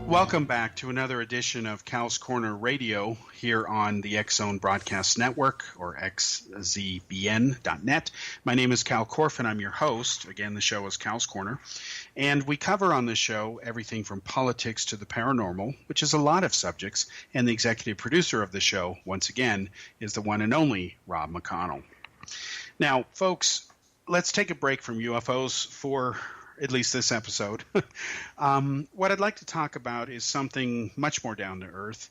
Welcome back to another edition of Cal's Corner Radio here on the X-Zone Broadcast Network, or xzbn.net. My name is Cal Korff, and I'm your host. Again, the show is Cal's Corner. And we cover on this show everything from politics to the paranormal, which is a lot of subjects. And the executive producer of the show, once again, is the one and only Rob McConnell. Now, folks, let's take a break from UFOs for at least this episode. What I'd like to talk about is something much more down to earth.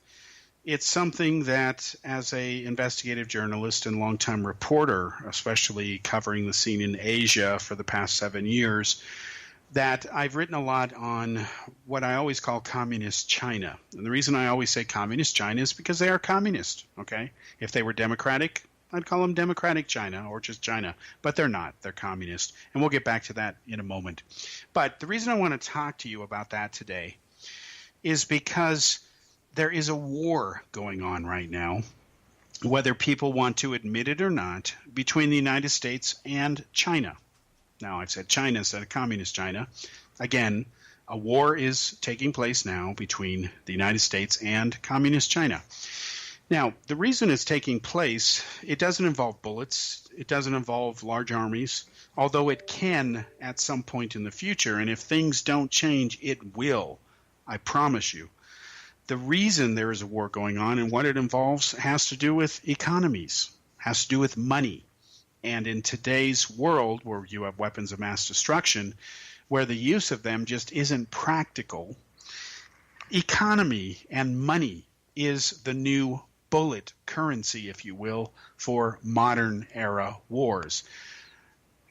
It's something that, as a investigative journalist and longtime reporter, especially covering the scene in Asia for the past 7 years, that I've written a lot on what I always call communist China. And the reason I always say communist China is because they are communist, okay? If they were democratic, I'd call them democratic China or just China, but they're not. They're communist, and we'll get back to that in a moment. But the reason I want to talk to you about that today is because there is a war going on right now, whether people want to admit it or not, between the United States and China. Now, I've said China instead of communist China. Again, a war is taking place now between the United States and communist China. Now, the reason it's taking place, it doesn't involve bullets. It doesn't involve large armies, although it can at some point in the future. And if things don't change, it will. I promise you. The reason there is a war going on and what it involves has to do with economies, has to do with money. And in today's world where you have weapons of mass destruction, where the use of them just isn't practical, economy and money is the new bullet currency, if you will, for modern era wars.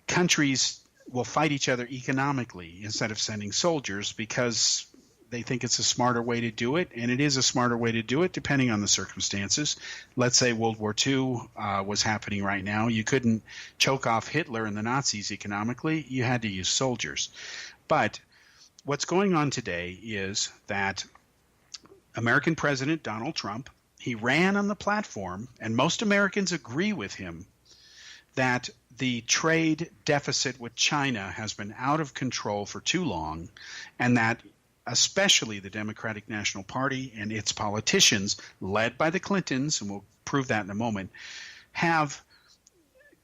Countries will fight each other economically instead of sending soldiers because they think it's a smarter way to do it, and it is a smarter way to do it depending on the circumstances. Let's say World War II was happening right now. You couldn't choke off Hitler and the Nazis economically. You had to use soldiers. But what's going on today is that American President Donald Trump, he ran on the platform, and most Americans agree with him, that the trade deficit with China has been out of control for too long, and that especially the Democratic National Party and its politicians, led by the Clintons, and we'll prove that in a moment, have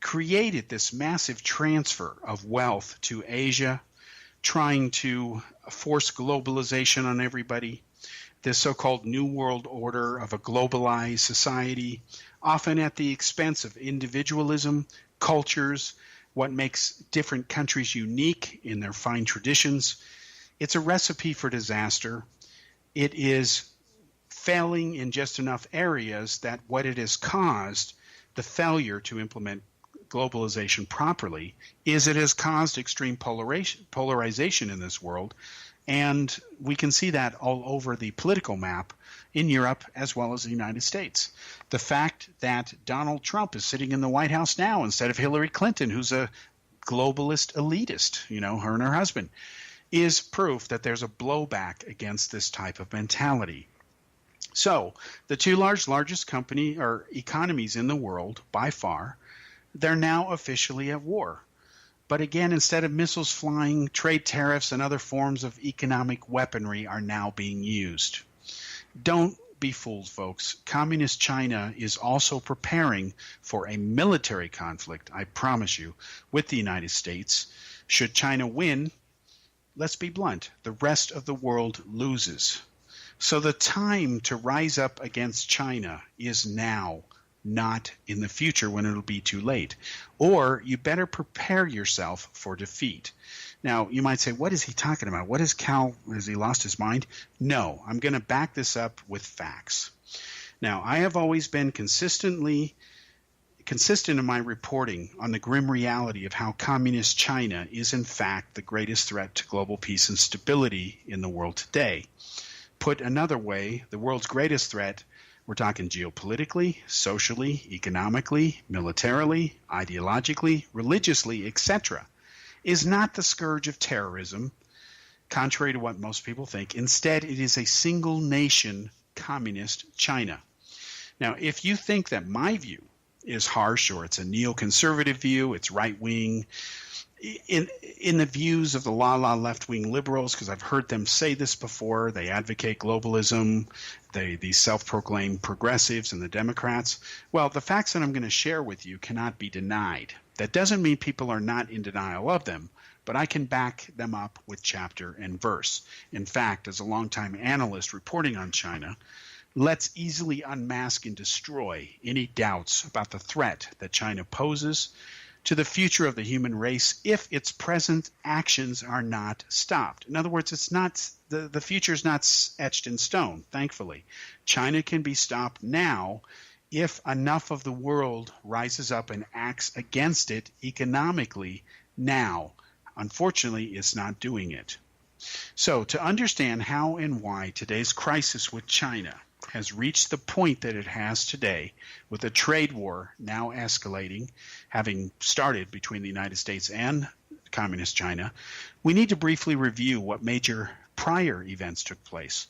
created this massive transfer of wealth to Asia, trying to force globalization on everybody. This so-called New World Order of a globalized society, often at the expense of individualism, cultures, what makes different countries unique in their fine traditions. It's a recipe for disaster. It is failing in just enough areas that what it has caused, the failure to implement globalization properly, is it has caused extreme polarization in this world. And we can see that all over the political map in Europe as well as the United States. The fact that Donald Trump is sitting in the White House now instead of Hillary Clinton, who's a globalist elitist, her and her husband, is proof that there's a blowback against this type of mentality. So the two largest company or economies in the world, by far, they're now officially at war. But again, instead of missiles flying, trade tariffs and other forms of economic weaponry are now being used. Don't be fooled, folks. Communist China is also preparing for a military conflict, I promise you, with the United States. Should China win, let's be blunt, the rest of the world loses. So the time to rise up against China is now, not in the future when it'll be too late. Or you better prepare yourself for defeat. Now, you might say, what is he talking about? What is Cal? Has he lost his mind? No, I'm going to back this up with facts. Now, I have always been consistent in my reporting on the grim reality of how communist China is in fact the greatest threat to global peace and stability in the world today. Put another way, the world's greatest threat, we're talking geopolitically, socially, economically, militarily, ideologically, religiously, etc., is not the scourge of terrorism, contrary to what most people think. Instead, it is a single nation, communist China. Now, if you think that my view is harsh or it's a neoconservative view, it's right-wing, in the views of the left-wing liberals, because I've heard them say this before, they advocate globalism, these self-proclaimed progressives and the Democrats. Well, the facts that I'm going to share with you cannot be denied. That doesn't mean people are not in denial of them, but I can back them up with chapter and verse. In fact, as a longtime analyst reporting on China, let's easily unmask and destroy any doubts about the threat that China poses to the future of the human race if its present actions are not stopped. In other words, it's not the future is not etched in stone, thankfully. China can be stopped now if enough of the world rises up and acts against it economically now. Unfortunately, it's not doing it. So to understand how and why today's crisis with China has reached the point that it has today, with a trade war now escalating, having started between the United States and Communist China, we need to briefly review what major prior events took place.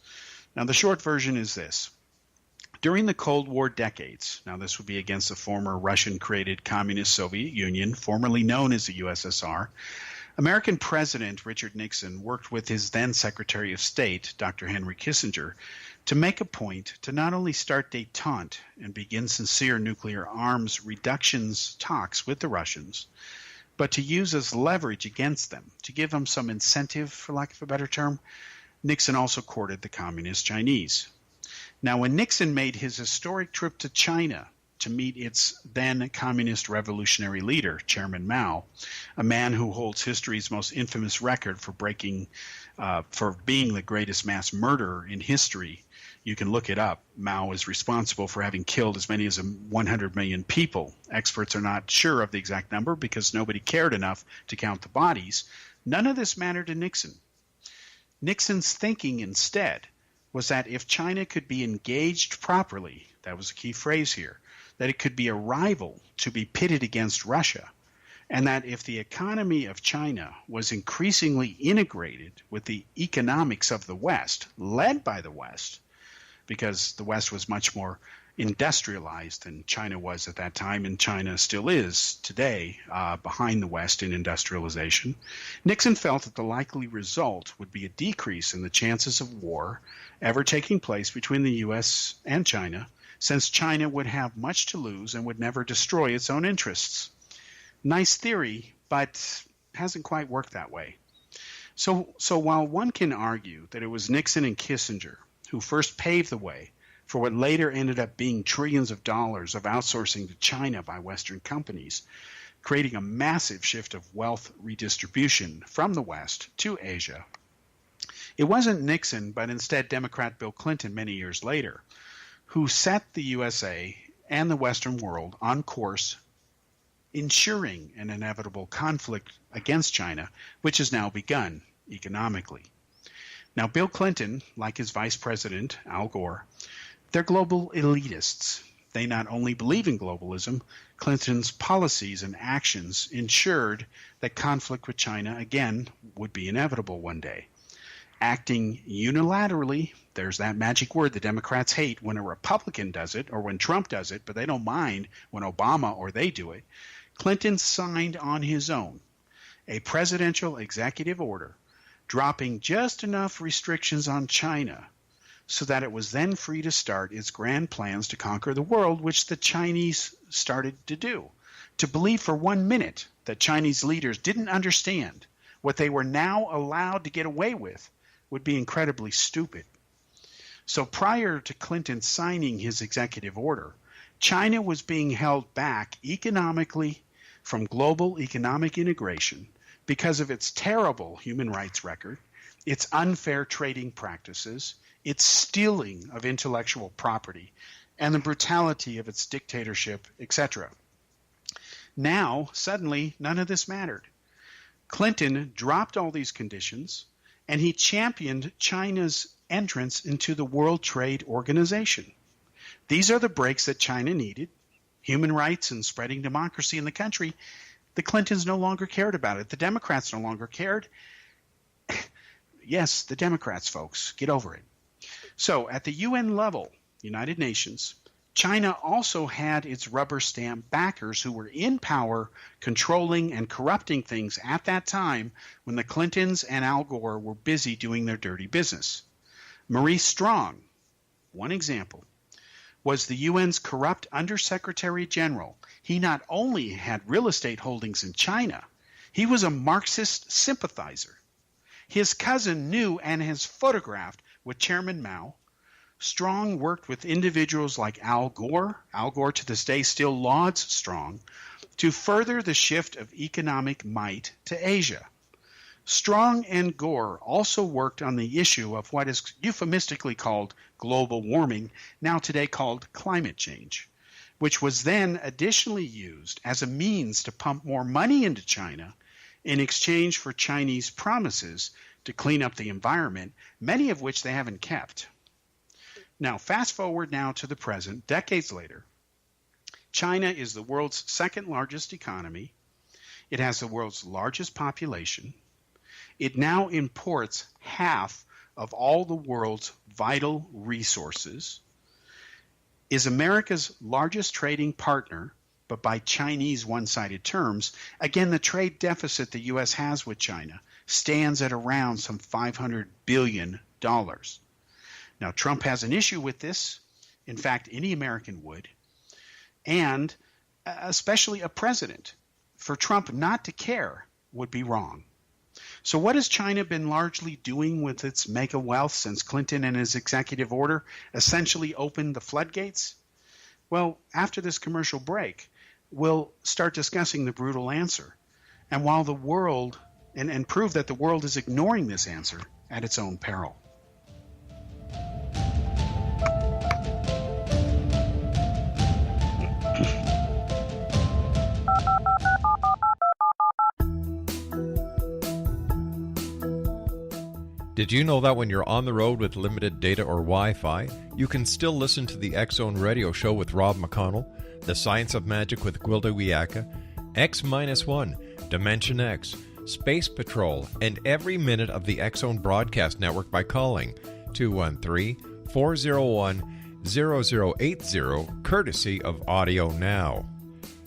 Now, the short version is this. During the Cold War decades, now this would be against the former Russian-created Communist Soviet Union, formerly known as the USSR, American President Richard Nixon worked with his then Secretary of State, Dr. Henry Kissinger, to make a point to not only start détente and begin sincere nuclear arms reductions talks with the Russians, but to use as leverage against them, to give them some incentive, for lack of a better term. Nixon also courted the Communist Chinese. Now, when Nixon made his historic trip to China to meet its then communist revolutionary leader, Chairman Mao, a man who holds history's most infamous record for being the greatest mass murderer in history. You can look it up. Mao is responsible for having killed as many as 100 million people. Experts are not sure of the exact number because nobody cared enough to count the bodies. None of this mattered to Nixon. Nixon's thinking instead was that if China could be engaged properly, that was a key phrase here, that it could be a rival to be pitted against Russia, and that if the economy of China was increasingly integrated with the economics of the West, led by the West, because the West was much more industrialized than China was at that time, and China still is today behind the West in industrialization, Nixon felt that the likely result would be a decrease in the chances of war ever taking place between the U.S. and China, since China would have much to lose and would never destroy its own interests. Nice theory, but hasn't quite worked that way. So while one can argue that it was Nixon and Kissinger who first paved the way for what later ended up being trillions of dollars of outsourcing to China by Western companies, creating a massive shift of wealth redistribution from the West to Asia, it wasn't Nixon, but instead Democrat Bill Clinton many years later, who set the USA and the Western world on course, ensuring an inevitable conflict against China, which has now begun economically. Now, Bill Clinton, like his vice president, Al Gore, they're global elitists. They not only believe in globalism, Clinton's policies and actions ensured that conflict with China, again, would be inevitable one day. Acting unilaterally, there's that magic word the Democrats hate when a Republican does it or when Trump does it, but they don't mind when Obama or they do it. Clinton signed on his own a presidential executive order dropping just enough restrictions on China so that it was then free to start its grand plans to conquer the world, which the Chinese started to do. To believe for 1 minute that Chinese leaders didn't understand what they were now allowed to get away with would be incredibly stupid. So prior to Clinton signing his executive order, China was being held back economically from global economic integration because of its terrible human rights record, its unfair trading practices, its stealing of intellectual property, and the brutality of its dictatorship, etc. Now, suddenly, none of this mattered. Clinton dropped all these conditions, and he championed China's entrance into the World Trade Organization. These are the breaks that China needed, human rights and spreading democracy in the country. The Clintons no longer cared about it. The Democrats no longer cared. Yes, the Democrats, folks, get over it. So at the UN level, United Nations, China also had its rubber stamp backers who were in power, controlling and corrupting things at that time when the Clintons and Al Gore were busy doing their dirty business. Maurice Strong, one example, was the UN's corrupt Undersecretary General. He not only had real estate holdings in China, he was a Marxist sympathizer. His cousin knew and has photographed with Chairman Mao. Strong worked with individuals like Al Gore. Al Gore to this day still lauds Strong to further the shift of economic might to Asia. Strong and Gore also worked on the issue of what is euphemistically called global warming, now today called climate change, which was then additionally used as a means to pump more money into China in exchange for Chinese promises to clean up the environment, many of which they haven't kept. Now, fast forward now to the present, decades later. China is the world's second largest economy. It has the world's largest population. It now imports half of all the world's vital resources, is America's largest trading partner, but by Chinese one-sided terms. Again, the trade deficit the U.S. has with China stands at around some $500 billion. Now, Trump has an issue with this. In fact, any American would, and especially a president. For Trump not to care would be wrong. So what has China been largely doing with its mega wealth since Clinton and his executive order essentially opened the floodgates? Well, after this commercial break, we'll start discussing the brutal answer, and while the world, and prove that the world is ignoring this answer at its own peril. Did you know that when you're on the road with limited data or Wi-Fi, you can still listen to the X-Zone Radio Show with Rob McConnell, The Science of Magic with Gwilda Wiyaka, X-1, Dimension X, Space Patrol, and every minute of the X-Zone broadcast network by calling 213-401-0080, courtesy of Audio Now.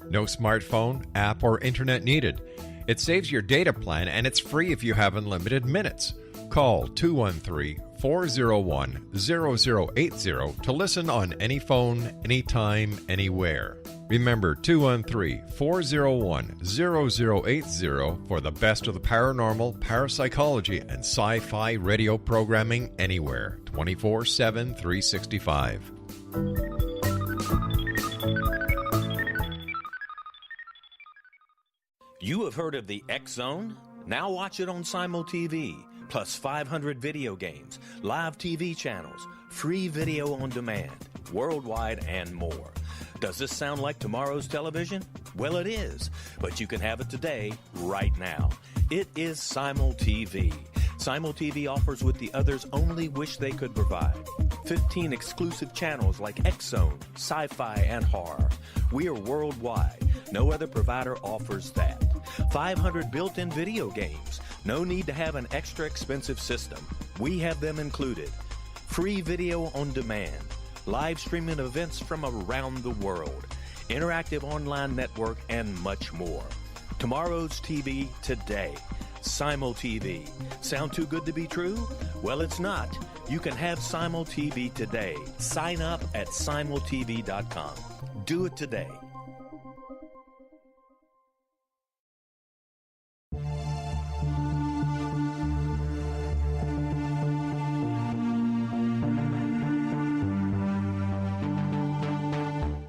No smartphone, app, or internet needed. It saves your data plan, and it's free if you have unlimited minutes. Call 213-401-0080 to listen on any phone, anytime, anywhere. Remember 213-401-0080 for the best of the paranormal, parapsychology, and sci-fi radio programming anywhere, 24/7, 365. You have heard of the X-Zone? Now watch it on Simul TV. Plus 500 video games, live TV channels, free video on demand, worldwide, and more. Does this sound like tomorrow's television? Well, it is, but you can have it today, right now. It is Simul TV. Simul TV offers what the others only wish they could provide. 15 exclusive channels like X-Zone, Sci-Fi, and Horror. We are worldwide. No other provider offers that. 500 built-in video games. No need to have an extra expensive system. We have them included. Free video on demand. Live streaming events from around the world. Interactive online network, and much more. Tomorrow's TV today. Simul TV. Sound too good to be true? Well, it's not. You can have Simul TV today. Sign up at simultv.com. Do it today.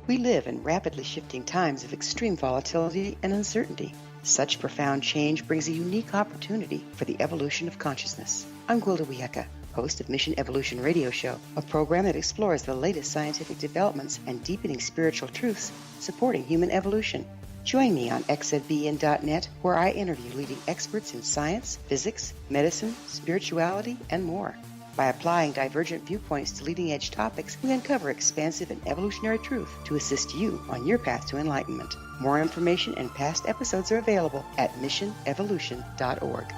We live in rapidly shifting times of extreme volatility and uncertainty. Such profound change brings a unique opportunity for the evolution of consciousness. I'm Gwilda Wiyaka, host of Mission Evolution Radio Show, a program that explores the latest scientific developments and deepening spiritual truths supporting human evolution. Join me on xzbn.net, where I interview leading experts in science, physics, medicine, spirituality, and more. By applying divergent viewpoints to leading-edge topics, we uncover expansive and evolutionary truth to assist you on your path to enlightenment. More information and past episodes are available at missionevolution.org.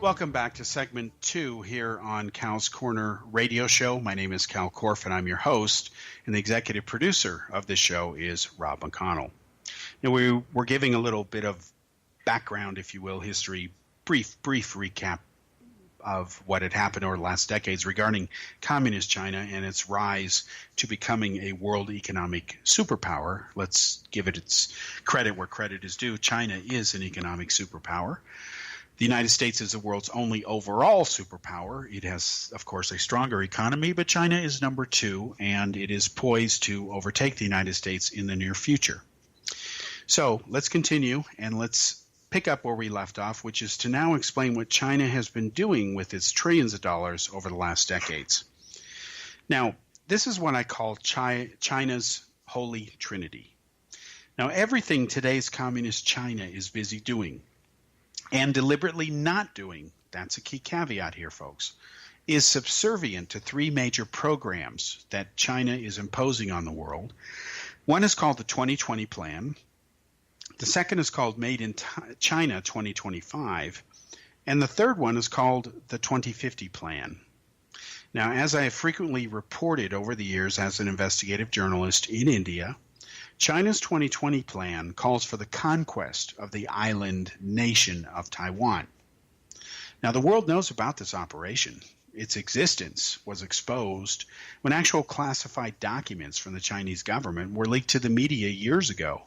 Welcome back to segment 2 here on Cal's Corner Radio Show. My name is Cal Korff, and I'm your host, and the executive producer of this show is Rob McConnell. Now, we're giving a little bit of background, if you will, history, brief recap of what had happened over the last decades regarding communist China and its rise to becoming a world economic superpower. Let's give it its credit where credit is due. China is an economic superpower. The United States is the world's only overall superpower. It has, of course, a stronger economy, but China is number 2, and it is poised to overtake the United States in the near future. So let's continue, and let's pick up where we left off, which is to now explain what China has been doing with its trillions of dollars over the last decades. Now, this is what I call China's Holy Trinity. Now, everything today's communist China is busy doing, and deliberately not doing, that's a key caveat here, folks, is subservient to 3 major programs that China is imposing on the world. One is called the 2020 Plan. The second is called Made in China 2025. And the third one is called the 2050 Plan. Now, as I have frequently reported over the years as an investigative journalist in India, China's 2020 plan calls for the conquest of the island nation of Taiwan. Now, the world knows about this operation. Its existence was exposed when actual classified documents from the Chinese government were leaked to the media years ago.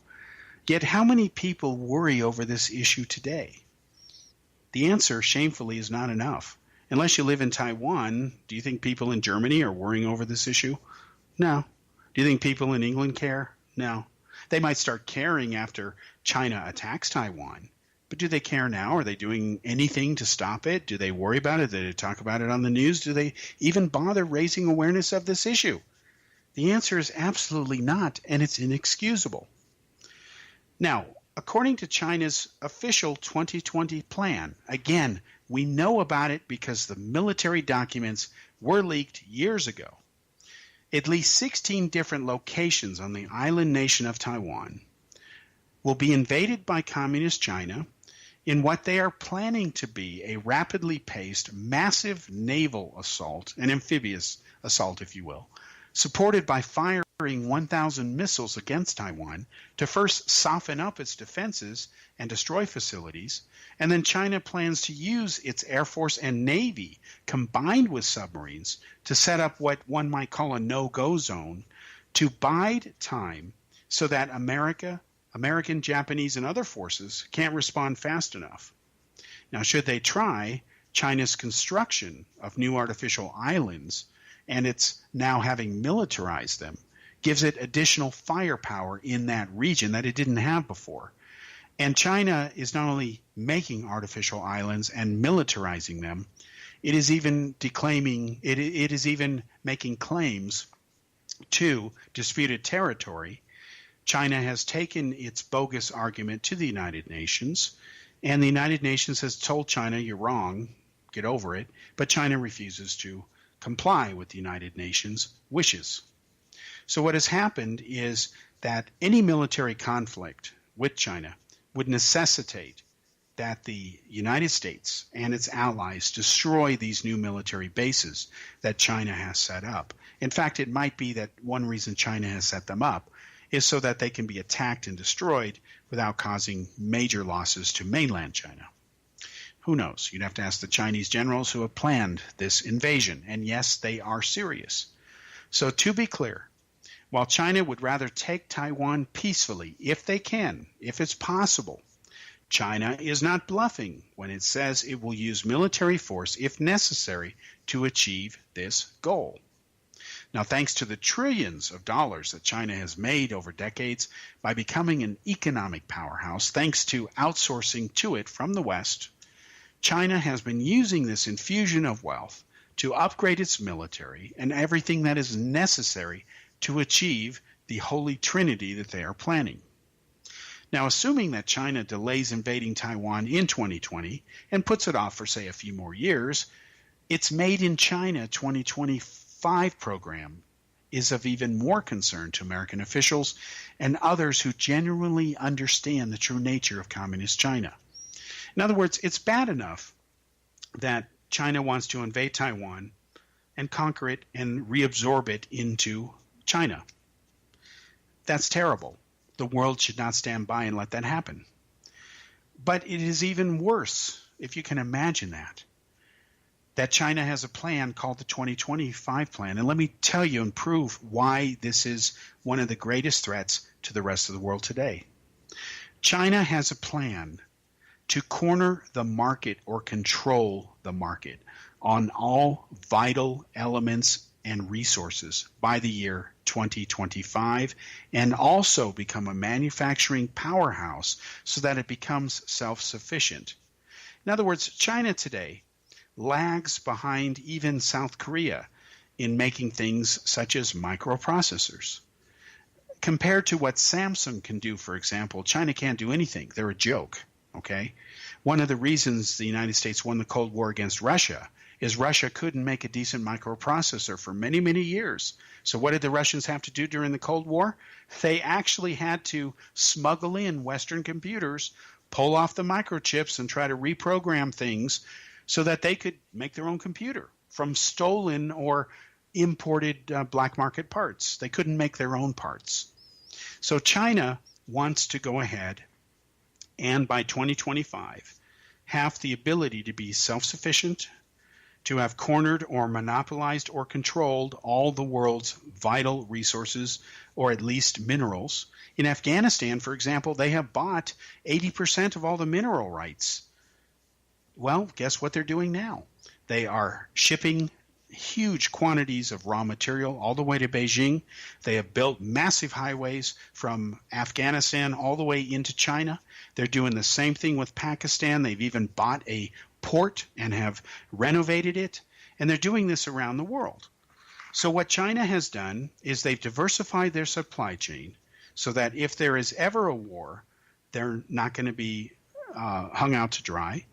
Yet, how many people worry over this issue today? The answer, shamefully, is not enough. Unless you live in Taiwan, do you think people in Germany are worrying over this issue? No. Do you think people in England care? No. They might start caring after China attacks Taiwan. But do they care now? Are they doing anything to stop it? Do they worry about it? Do they talk about it on the news? Do they even bother raising awareness of this issue? The answer is absolutely not, and it's inexcusable. Now, according to China's official 2020 plan, again, we know about it because the military documents were leaked years ago. At least 16 different locations on the island nation of Taiwan will be invaded by communist China in what they are planning to be a rapidly paced, massive naval assault, an amphibious assault, if you will, supported by firing 1,000 missiles against Taiwan to first soften up its defenses and destroy facilities, and then China plans to use its Air Force and Navy combined with submarines to set up what one might call a no-go zone to bide time so that American, Japanese, and other forces can't respond fast enough. Now, should they try, China's construction of new artificial islands and its now having militarized them gives it additional firepower in that region that it didn't have before. And China is not only making artificial islands and militarizing them, it is even it is even making claims to disputed territory. China has taken its bogus argument to the United Nations, and the United Nations has told China, you're wrong, get over it, but China refuses to comply with the United Nations' wishes. So what has happened is that any military conflict with China would necessitate that the United States and its allies destroy these new military bases that China has set up. In fact, it might be that one reason China has set them up is so that they can be attacked and destroyed without causing major losses to mainland China. Who knows? You'd have to ask the Chinese generals who have planned this invasion. And yes, they are serious. So to be clear, while China would rather take Taiwan peacefully, if they can, if it's possible, China is not bluffing when it says it will use military force if necessary to achieve this goal. Now, thanks to the trillions of dollars that China has made over decades by becoming an economic powerhouse, thanks to outsourcing to it from the West, China has been using this infusion of wealth to upgrade its military and everything that is necessary to achieve the holy trinity that they are planning. Now, assuming that China delays invading Taiwan in 2020 and puts it off for, say, a few more years, its Made in China 2025 program is of even more concern to American officials and others who genuinely understand the true nature of communist China. In other words, it's bad enough that China wants to invade Taiwan and conquer it and reabsorb it into China. That's terrible. The world should not stand by and let that happen. But it is even worse, if you can imagine that China has a plan called the 2025 plan. And let me tell you and prove why this is one of the greatest threats to the rest of the world today. China has a plan to corner the market or control the market on all vital elements and resources by the year 2025, and also become a manufacturing powerhouse so that it becomes self-sufficient. In other words, China today lags behind even South Korea in making things such as microprocessors. Compared to what Samsung can do, for example, China can't do anything. They're a joke, okay? One of the reasons the United States won the Cold War against Russia is Russia couldn't make a decent microprocessor for many, many years. So what did the Russians have to do during the Cold War? They actually had to smuggle in Western computers, pull off the microchips, and try to reprogram things so that they could make their own computer from stolen or imported black market parts. They couldn't make their own parts. So China wants to go ahead and by 2025 have the ability to be self-sufficient, to have cornered or monopolized or controlled all the world's vital resources, or at least minerals. In Afghanistan, for example, they have bought 80% of all the mineral rights. Well, guess what they're doing now? They are shipping huge quantities of raw material all the way to Beijing. They have built massive highways from Afghanistan all the way into China. They're doing the same thing with Pakistan. They've even bought a port and have renovated it, and they're doing this around the world. So what China has done is they've diversified their supply chain so that if there is ever a war, they're not going to be hung out to dry.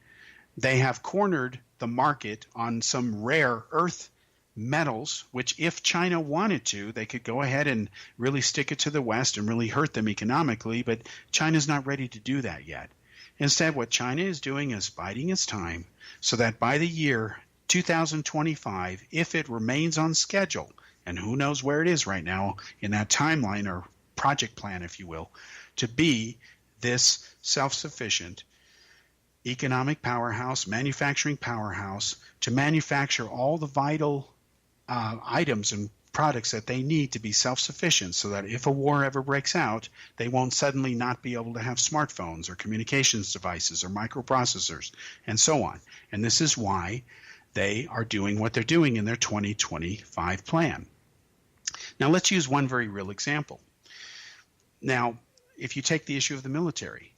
They have cornered the market on some rare earth metals, which if China wanted to, they could go ahead and really stick it to the West and really hurt them economically, but China's not ready to do that yet. Instead, what China is doing is biding its time so that by the year 2025, if it remains on schedule, and who knows where it is right now in that timeline or project plan, if you will, to be this self-sufficient economic powerhouse, manufacturing powerhouse, to manufacture all the vital items and products that they need to be self-sufficient so that if a war ever breaks out, they won't suddenly not be able to have smartphones or communications devices or microprocessors and so on. And this is why they are doing what they're doing in their 2025 plan. Now let's use one very real example. Now, if you take the issue of the military,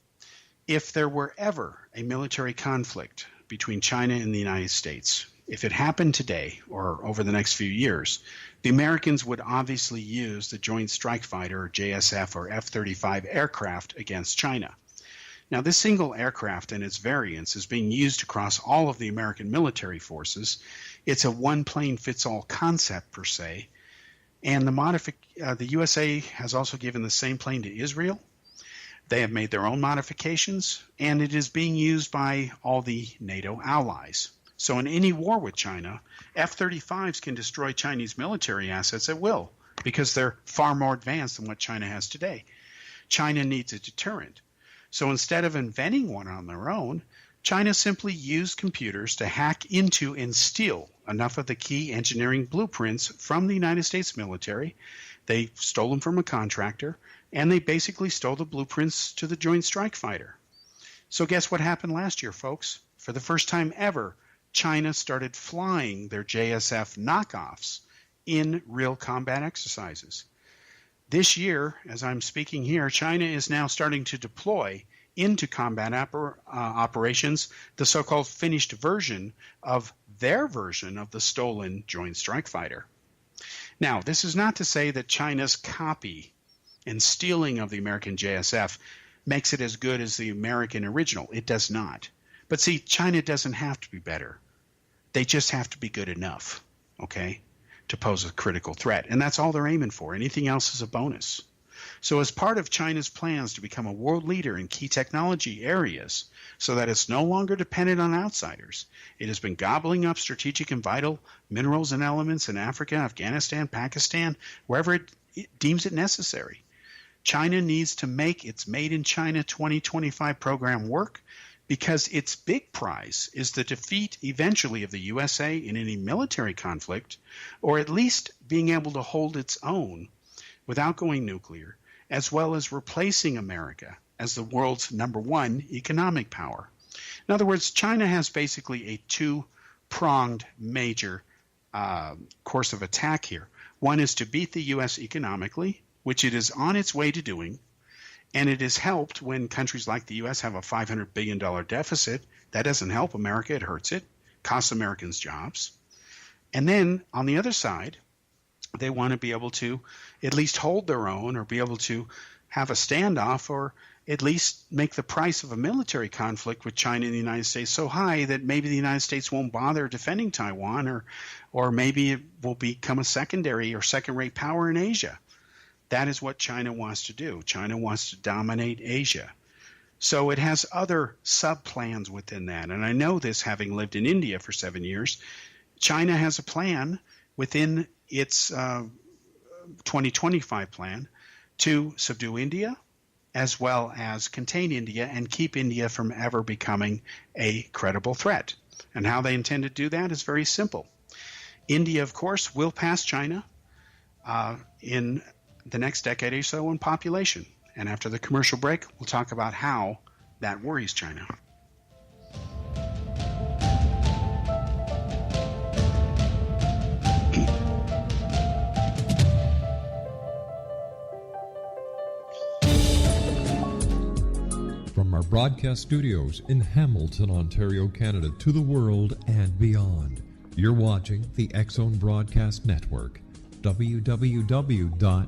if there were ever a military conflict between China and the United States, if it happened today or over the next few years, the Americans would obviously use the Joint Strike Fighter, or JSF, or F-35 aircraft against China. Now, this single aircraft and its variants is being used across all of the American military forces. It's a one-plane-fits-all concept, per se. And the USA has also given the same plane to Israel. They have made their own modifications, and it is being used by all the NATO allies. So in any war with China, F-35s can destroy Chinese military assets at will because they're far more advanced than what China has today. China needs a deterrent. So instead of inventing one on their own, China simply used computers to hack into and steal enough of the key engineering blueprints from the United States military. They stole them from a contractor, and they basically stole the blueprints to the Joint Strike Fighter. So guess what happened last year, folks? For the first time ever, China started flying their JSF knockoffs in real combat exercises. This year, as I'm speaking here, China is now starting to deploy into combat operations the so-called finished version of their version of the stolen Joint Strike Fighter. Now, this is not to say that China's copy and stealing of the American JSF makes it as good as the American original. It does not. But see, China doesn't have to be better. They just have to be good enough, okay, to pose a critical threat. And that's all they're aiming for. Anything else is a bonus. So as part of China's plans to become a world leader in key technology areas so that it's no longer dependent on outsiders, it has been gobbling up strategic and vital minerals and elements in Africa, Afghanistan, Pakistan, wherever it deems it necessary. China needs to make its Made in China 2025 program work because its big prize is the defeat eventually of the USA in any military conflict, or at least being able to hold its own without going nuclear, as well as replacing America as the world's #1 economic power. In other words, China has basically a two-pronged major course of attack here. One is to beat the U.S. economically, which it is on its way to doing, and it is helped when countries like the U.S. have a $500 billion deficit. That doesn't help America. It hurts it, costs Americans jobs. And then on the other side, they want to be able to at least hold their own or be able to have a standoff or at least make the price of a military conflict with China and the United States so high that maybe the United States won't bother defending Taiwan, or maybe it will become a secondary or second-rate power in Asia. That is what China wants to do. China wants to dominate Asia. So it has other sub-plans within that. And I know this having lived in India for 7 years. China has a plan within its 2025 plan to subdue India as well as contain India and keep India from ever becoming a credible threat. And how they intend to do that is very simple. India, of course, will pass China in the next decade or so in population. And after the commercial break, we'll talk about how that worries China. From our broadcast studios in Hamilton, Ontario, Canada, to the world and beyond, you're watching the X-Zone Broadcast Network, www.xzbn.net.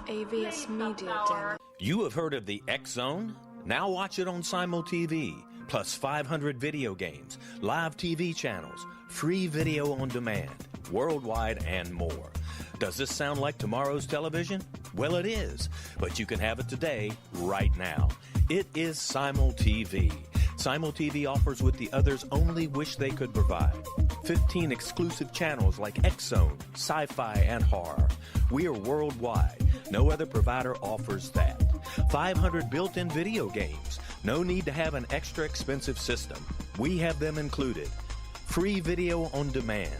AVS Media Den. You have heard of the X-Zone? Now watch it on Simul TV, plus 500 video games, live TV channels, free video on demand, worldwide, and more. Does this sound like tomorrow's television? Well, it is, but you can have it today, right now. It is Simul TV. Simul TV offers what the others only wish they could provide. 15 exclusive channels like X-Zone, Sci-Fi, and Horror. We are worldwide. No other provider offers that. 500 built-in video games. No need to have an extra expensive system. We have them included. Free video on demand.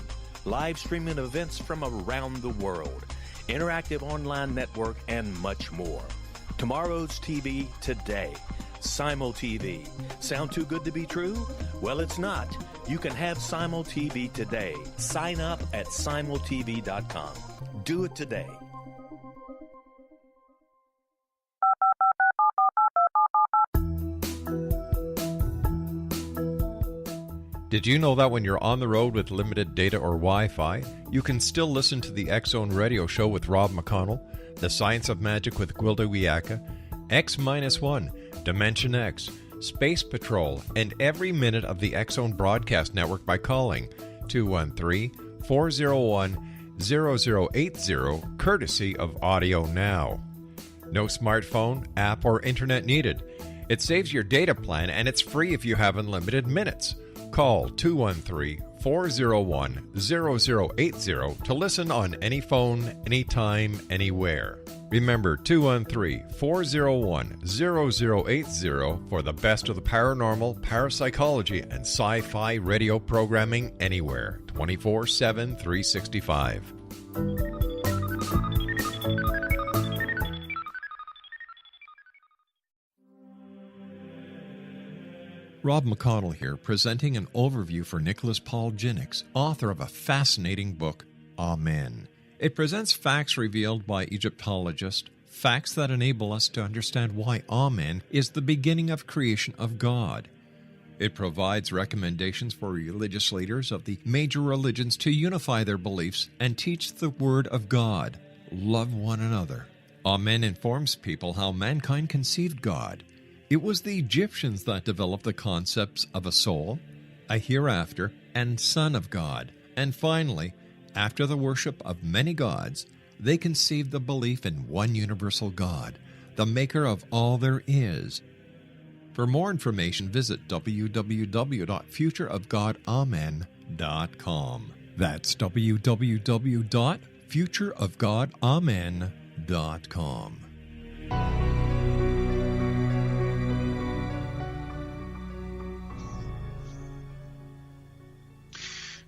Live streaming events from around the world. Interactive online network, and much more. Tomorrow's TV today. Simul TV. Sound too good to be true? Well, it's not. You can have Simul TV today. Sign up at simultv.com. Do it today. Did you know that when you're on the road with limited data or Wi-Fi, you can still listen to the X-Zone Radio Show with Rob McConnell, The Science of Magic with Gwilda Wiyaka, X-1, Dimension X, Space Patrol, and every minute of the X-Zone Broadcast Network by calling 213-401-0080, courtesy of Audio Now. No smartphone, app, or internet needed. It saves your data plan, and it's free if you have unlimited minutes. Call 213-401-0080 to listen on any phone, anytime, anywhere. Remember 213-401-0080 for the best of the paranormal, parapsychology, and sci-fi radio programming anywhere, 24/7, 365. Rob McConnell here, presenting an overview for Nicholas Paul Jennings, author of a fascinating book, Amen. It presents facts revealed by Egyptologists, facts that enable us to understand why Amen is the beginning of creation of God. It provides recommendations for religious leaders of the major religions to unify their beliefs and teach the Word of God. Love one another. Amen informs people how mankind conceived God. It was the Egyptians that developed the concepts of a soul, a hereafter, and Son of God, And finally, after the worship of many gods, they conceived the belief in one universal God, the maker of all there is. For more information, visit www.futureofgodamen.com. That's www.futureofgodamen.com.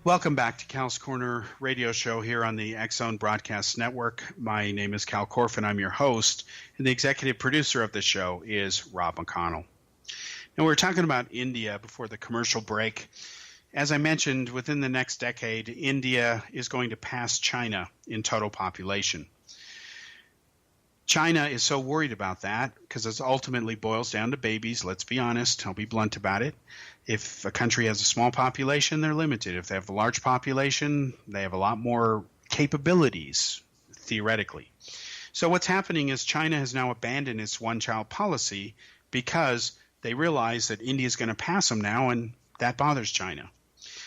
Welcome back to Cal's Corner radio show here on the X-Zone Broadcast Network. My name is Cal Korff, I'm your host, and the executive producer of the show is Rob McConnell. And we were talking about India before the commercial break. As I mentioned, within the next decade, India is going to pass China in total population. China is so worried about that because it ultimately boils down to babies. Let's be honest. I'll be blunt about it. If a country has a small population, they're limited. If they have a large population, they have a lot more capabilities, theoretically. So what's happening is China has now abandoned its one-child policy because they realize that India is going to pass them now, and that bothers China.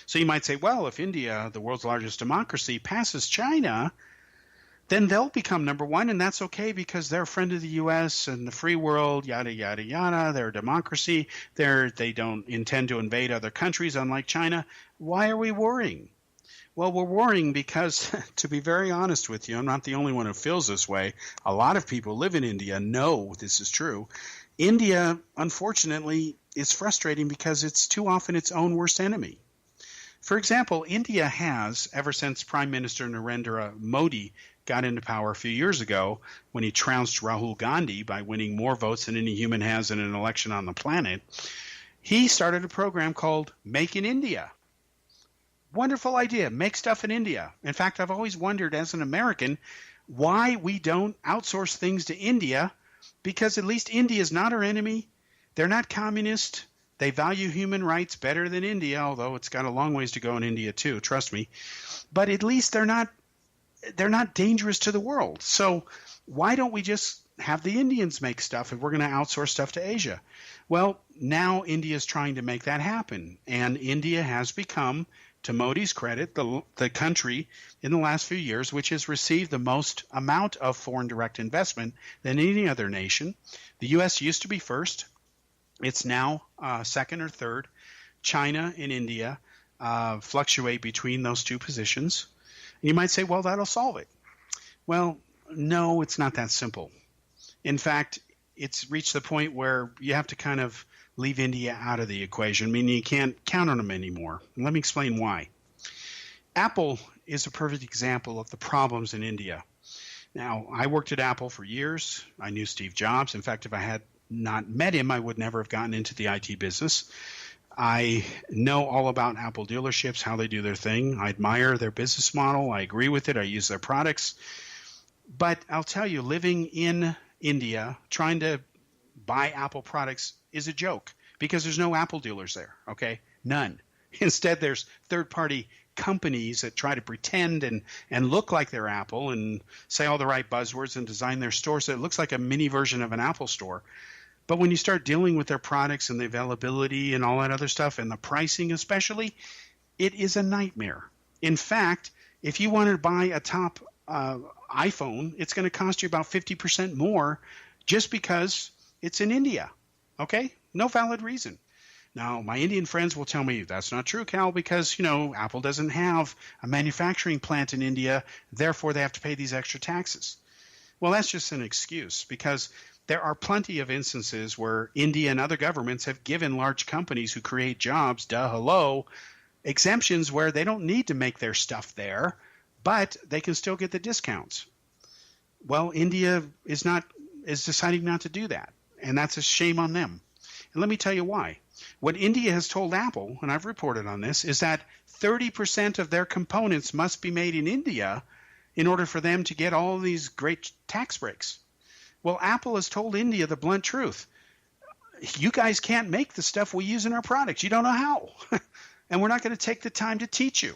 So you might say, well, if India, the world's largest democracy, passes China, then they'll become number one, and that's okay because they're a friend of the U.S. and the free world, yada, yada, yada. They're a democracy. They don't intend to invade other countries, unlike China. Why are we worrying? Well, we're worrying because, to be very honest with you, I'm not the only one who feels this way. A lot of people live in India know this is true. India, unfortunately, is frustrating because it's too often its own worst enemy. For example, India has, ever since Prime Minister Narendra Modi got into power a few years ago when he trounced Rahul Gandhi by winning more votes than any human has in an election on the planet, he started a program called Make in India. Wonderful idea. Make stuff in India. In fact, I've always wondered as an American why we don't outsource things to India, because at least India is not our enemy. They're not communist. They value human rights better than India, although it's got a long ways to go in India too, trust me. But at least they're not dangerous to the world. So why don't we just have the Indians make stuff if we're going to outsource stuff to Asia? Well, now India is trying to make that happen. And India has become, to Modi's credit, the country in the last few years which has received the most amount of foreign direct investment than any other nation. The U.S. used to be first. It's now second or third. China and India fluctuate between those two positions. And you might say, well, that'll solve it. Well, no, it's not that simple. In fact, it's reached the point where you have to kind of leave India out of the equation, meaning you can't count on them anymore. And let me explain why. Apple is a perfect example of the problems in India. Now, I worked at Apple for years. I knew Steve Jobs. In fact, if I had not met him, I would never have gotten into the IT business. I know all about Apple dealerships, how they do their thing. I admire their business model. I agree with it. I use their products. But I'll tell you, living in India, trying to buy Apple products is a joke because there's no Apple dealers there, okay? None. Instead, there's third-party companies that try to pretend and look like they're Apple and say all the right buzzwords and design their store so it looks like a mini version of an Apple store. But when you start dealing with their products and the availability and all that other stuff and the pricing especially, it is a nightmare. In fact, if you want to buy a top iPhone, it's going to cost you about 50% more just because it's in India. Okay? No valid reason. Now, my Indian friends will tell me that's not true, Cal, because, Apple doesn't have a manufacturing plant in India, therefore they have to pay these extra taxes. Well, that's just an excuse because there are plenty of instances where India and other governments have given large companies who create jobs, exemptions where they don't need to make their stuff there, but they can still get the discounts. Well, India is deciding not to do that, and that's a shame on them. And let me tell you why. What India has told Apple, and I've reported on this, is that 30% of their components must be made in India in order for them to get all of these great tax breaks. Well, Apple has told India the blunt truth. You guys can't make the stuff we use in our products. You don't know how. And we're not going to take the time to teach you.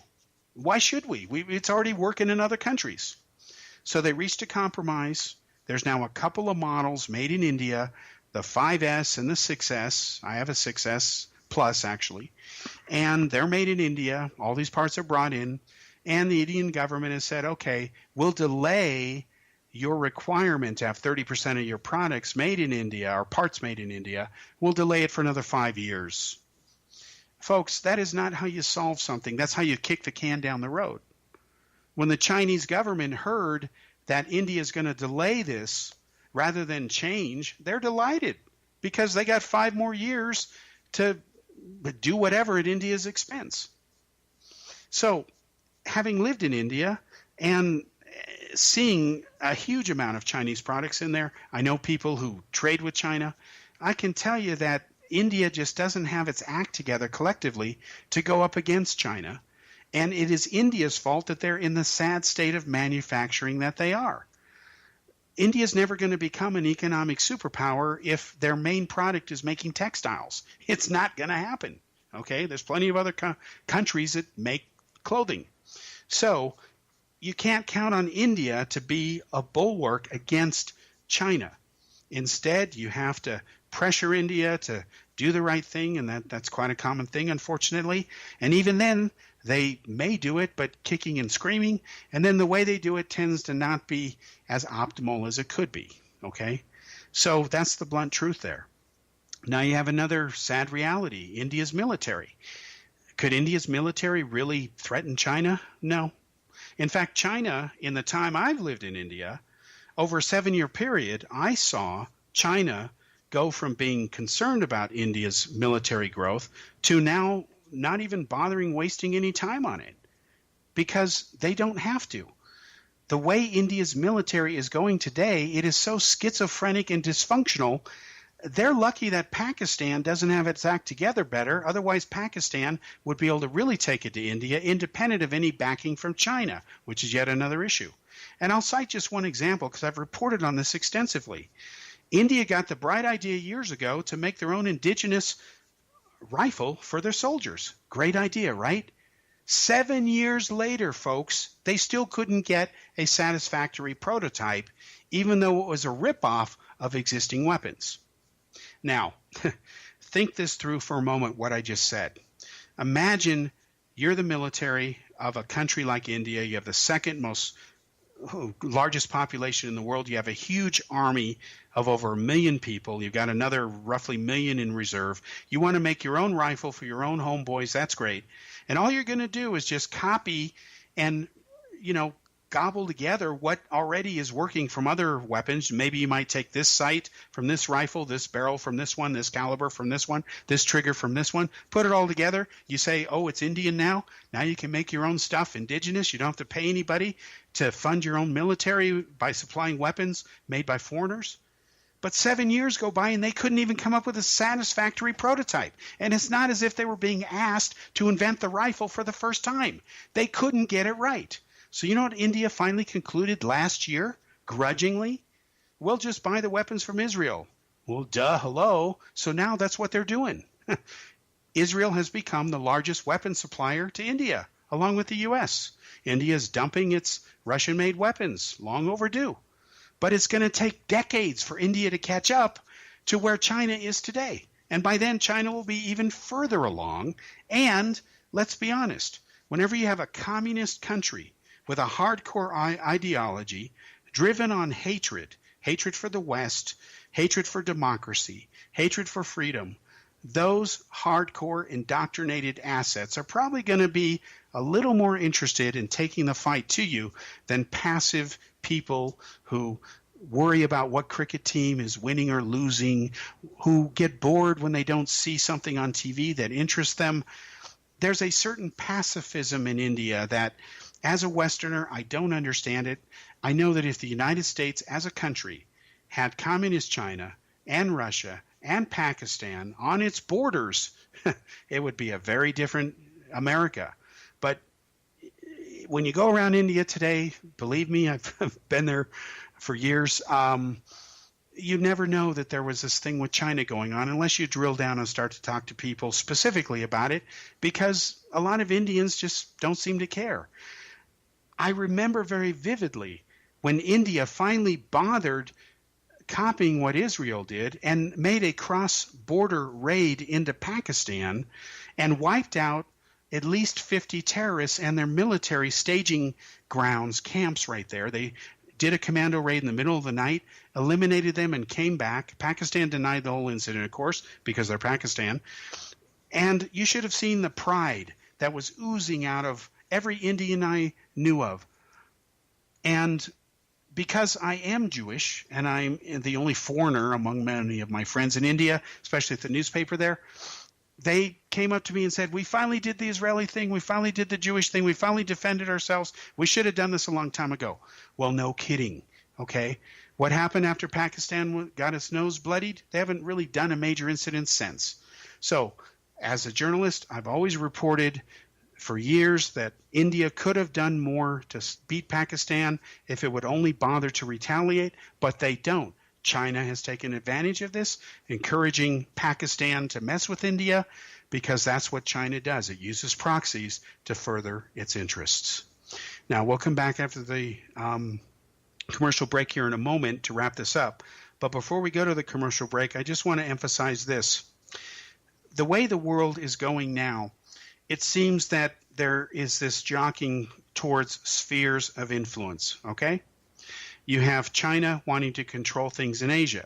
Why should we? It's already working in other countries. So they reached a compromise. There's now a couple of models made in India, the 5S and the 6S. I have a 6S Plus, actually. And they're made in India. All these parts are brought in. And the Indian government has said, okay, we'll delay your requirement to have 30% of your products made in India or parts made in India. We'll delay it for another 5 years. Folks, that is not how you solve something. That's how you kick the can down the road. When the Chinese government heard that India is going to delay this rather than change, they're delighted because they got 5 more years to do whatever at India's expense. So, having lived in India and seeing a huge amount of Chinese products in there, I know people who trade with China. I can tell you that India just doesn't have its act together collectively to go up against China. And it is India's fault that they're in the sad state of manufacturing that they are. India's never going to become an economic superpower if their main product is making textiles. It's not going to happen. Okay, there's plenty of other countries that make clothing. So you can't count on India to be a bulwark against China. Instead, you have to pressure India to do the right thing, and that's quite a common thing, unfortunately. And even then, they may do it, but kicking and screaming, and then the way they do it tends to not be as optimal as it could be, okay? So that's the blunt truth there. Now you have another sad reality, India's military. Could India's military really threaten China? No. In fact, China, in the time I've lived in India, over a 7-year period, I saw China go from being concerned about India's military growth to now not even bothering wasting any time on it because they don't have to. The way India's military is going today, it is so schizophrenic and dysfunctional. They're lucky that Pakistan doesn't have its act together better. Otherwise, Pakistan would be able to really take it to India independent of any backing from China, which is yet another issue. And I'll cite just one example because I've reported on this extensively. India got the bright idea years ago to make their own indigenous rifle for their soldiers. Great idea, right? 7 years later, folks, they still couldn't get a satisfactory prototype, even though it was a ripoff of existing weapons. Now, think this through for a moment, what I just said. Imagine you're the military of a country like India. You have the second largest population in the world. You have a huge army of over 1 million people. You've got another roughly 1 million in reserve. You want to make your own rifle for your own homeboys. That's great. And all you're going to do is just copy and, gobble together what already is working from other weapons. Maybe you might take this sight from this rifle, this barrel from this one, this caliber from this one, this trigger from this one. Put it all together. You say, oh, it's Indian now. Now you can make your own stuff indigenous. You don't have to pay anybody to fund your own military by supplying weapons made by foreigners. But 7 years go by and they couldn't even come up with a satisfactory prototype. And it's not as if they were being asked to invent the rifle for the first time. They couldn't get it right. So you know what India finally concluded last year, grudgingly? We'll just buy the weapons from Israel. Well, duh, hello. So now that's what they're doing. Israel has become the largest weapons supplier to India, along with the U.S. India is dumping its Russian-made weapons, long overdue. But it's going to take decades for India to catch up to where China is today. And by then, China will be even further along. And let's be honest, whenever you have a communist country with a hardcore ideology driven on hatred for the West, hatred for democracy, hatred for freedom, those hardcore indoctrinated assets are probably going to be a little more interested in taking the fight to you than passive people who worry about what cricket team is winning or losing, who get bored when they don't see something on TV that interests them. There's a certain pacifism in India that, as a Westerner, I don't understand it. I know that if the United States as a country had communist China and Russia and Pakistan on its borders, it would be a very different America. But when you go around India today, believe me, I've been there for years, you never know that there was this thing with China going on unless you drill down and start to talk to people specifically about it, because a lot of Indians just don't seem to care. I remember very vividly when India finally bothered copying what Israel did and made a cross-border raid into Pakistan and wiped out at least 50 terrorists and their military staging grounds, camps right there. They did a commando raid in the middle of the night, eliminated them, and came back. Pakistan denied the whole incident, of course, because they're Pakistan. And you should have seen the pride that was oozing out of every Indian I knew of. And because I am Jewish, and I'm the only foreigner among many of my friends in India, especially at the newspaper there, they came up to me and said, we finally did the Israeli thing. We finally did the Jewish thing. We finally defended ourselves. We should have done this a long time ago. Well, no kidding. Okay. What happened after Pakistan got its nose bloodied? They haven't really done a major incident since. So as a journalist, I've always reported for years that India could have done more to beat Pakistan if it would only bother to retaliate, but they don't. China has taken advantage of this, encouraging Pakistan to mess with India because that's what China does. It uses proxies to further its interests. Now, we'll come back after the commercial break here in a moment to wrap this up. But before we go to the commercial break, I just want to emphasize this. The way the world is going now, it seems that there is this jockeying towards spheres of influence, okay? You have China wanting to control things in Asia.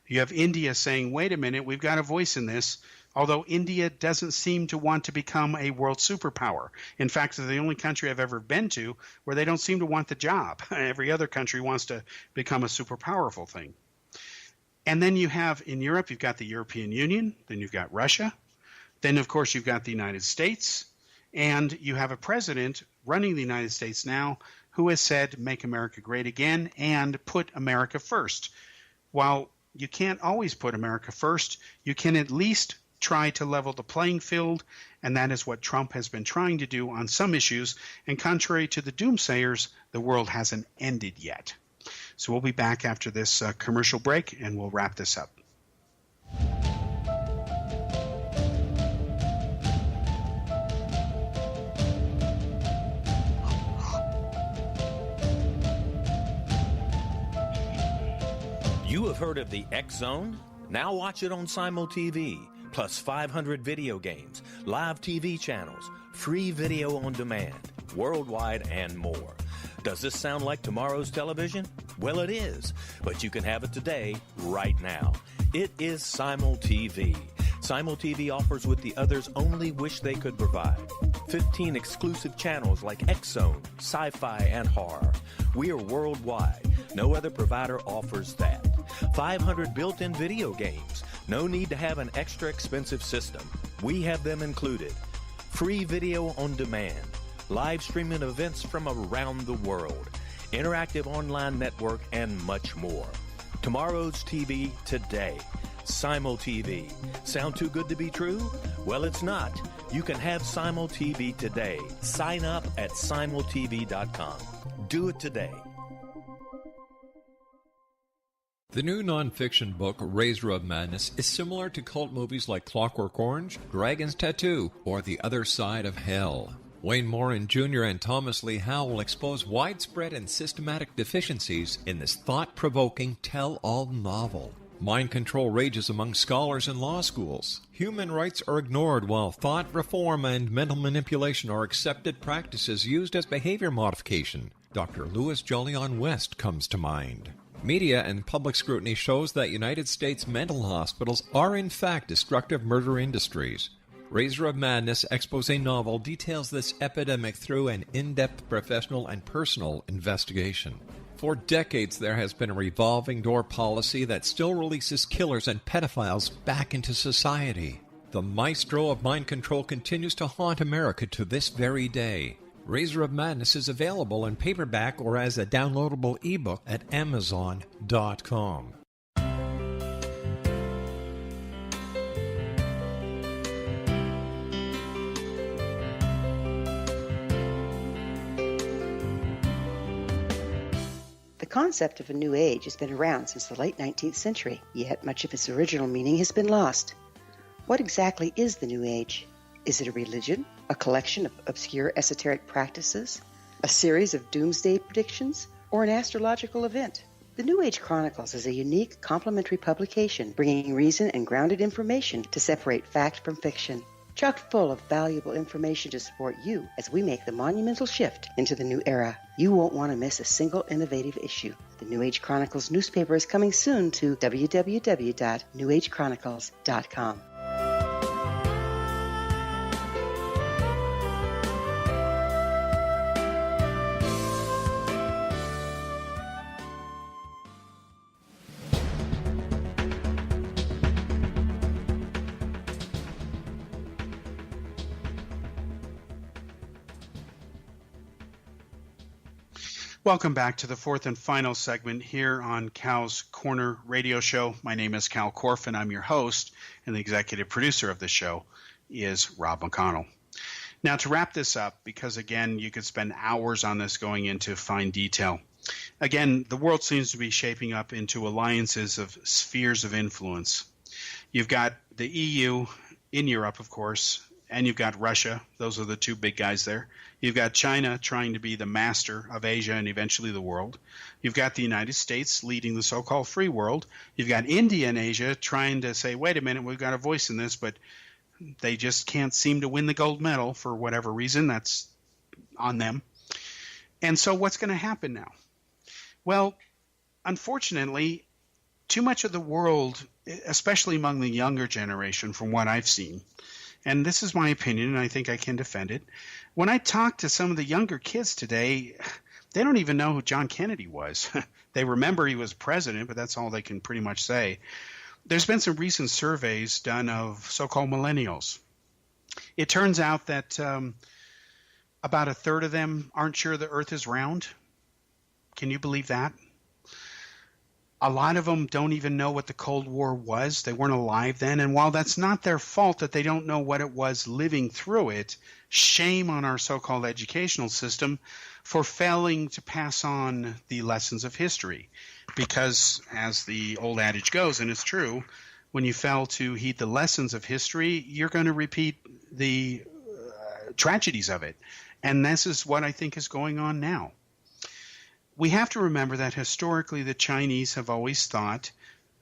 You have India saying, wait a minute, we've got a voice in this, although India doesn't seem to want to become a world superpower. In fact, they're the only country I've ever been to where they don't seem to want the job. Every other country wants to become a super powerful thing. And then you have, in Europe, you've got the European Union, then you've got Russia, then, of course, you've got the United States, and you have a president running the United States now who has said, make America great again and put America first. While you can't always put America first, you can at least try to level the playing field, and that is what Trump has been trying to do on some issues. And contrary to the doomsayers, the world hasn't ended yet. So we'll be back after this commercial break, and we'll wrap this up. You have heard of the X Zone? Now watch it on Simul TV, plus 500 video games, live TV channels, free video on demand, worldwide, and more. Does this sound like tomorrow's television? Well, it is, but you can have it today, right now. It is Simul TV. Simul TV offers what the others only wish they could provide. 15 exclusive channels like X Zone, Sci-Fi, and Horror. We are worldwide. No other provider offers that. 500 built-in video games. No need to have an extra expensive system. We have them included. Free video on demand. Live streaming events from around the world. Interactive online network, and much more. Tomorrow's TV today. Simul TV. Sound too good to be true? Well, it's not. You can have Simul TV today. Sign up at simultv.com. Do it today. The new nonfiction book, Razor of Madness, is similar to cult movies like Clockwork Orange, Dragon's Tattoo, or The Other Side of Hell. Wayne Morin Jr. and Thomas Lee Howe will expose widespread and systematic deficiencies in this thought-provoking tell-all novel. Mind control rages among scholars in law schools. Human rights are ignored while thought reform and mental manipulation are accepted practices used as behavior modification. Dr. Louis Jolyon West comes to mind. Media and public scrutiny shows that United States mental hospitals are in fact destructive murder industries. Razor of Madness expose novel details this epidemic through an in-depth professional and personal investigation. For decades, there has been a revolving door policy that still releases killers and pedophiles back into society. The maestro of mind control continues to haunt America to this very day. Razor of Madness is available in paperback or as a downloadable ebook at Amazon.com. The concept of a new age has been around since the late 19th century, yet much of its original meaning has been lost. What exactly is the new age? Is it a religion, a collection of obscure esoteric practices, a series of doomsday predictions, or an astrological event? The New Age Chronicles is a unique complementary publication bringing reason and grounded information to separate fact from fiction. chock full of valuable information to support you as we make the monumental shift into the new era. You won't want to miss a single innovative issue. The New Age Chronicles newspaper is coming soon to www.newagechronicles.com. Welcome back to the fourth and final segment here on Cal's Corner Radio Show. My name is Cal Korff, and I'm your host, and the executive producer of the show is Rob McConnell. Now, to wrap this up, because again, you could spend hours on this going into fine detail. Again, the world seems to be shaping up into alliances of spheres of influence. You've got the EU in Europe, of course, and you've got Russia. Those are the two big guys there. You've got China trying to be the master of Asia and eventually the world. You've got the United States leading the so-called free world. You've got India and Asia trying to say, wait a minute, we've got a voice in this, but they just can't seem to win the gold medal for whatever reason. That's on them. And so what's going to happen now? Well, unfortunately, too much of the world, especially among the younger generation, from what I've seen, and this is my opinion, and I think I can defend it. When I talk to some of the younger kids today, they don't even know who John Kennedy was. They remember he was president, but that's all they can pretty much say. There's been some recent surveys done of so-called millennials. It turns out that about a third of them aren't sure the Earth is round. Can you believe that? A lot of them don't even know what the Cold War was. They weren't alive then. And while that's not their fault that they don't know what it was living through it, shame on our so-called educational system for failing to pass on the lessons of history. Because as the old adage goes, and it's true, when you fail to heed the lessons of history, you're going to repeat the tragedies of it. And this is what I think is going on now. We have to remember that historically the Chinese have always thought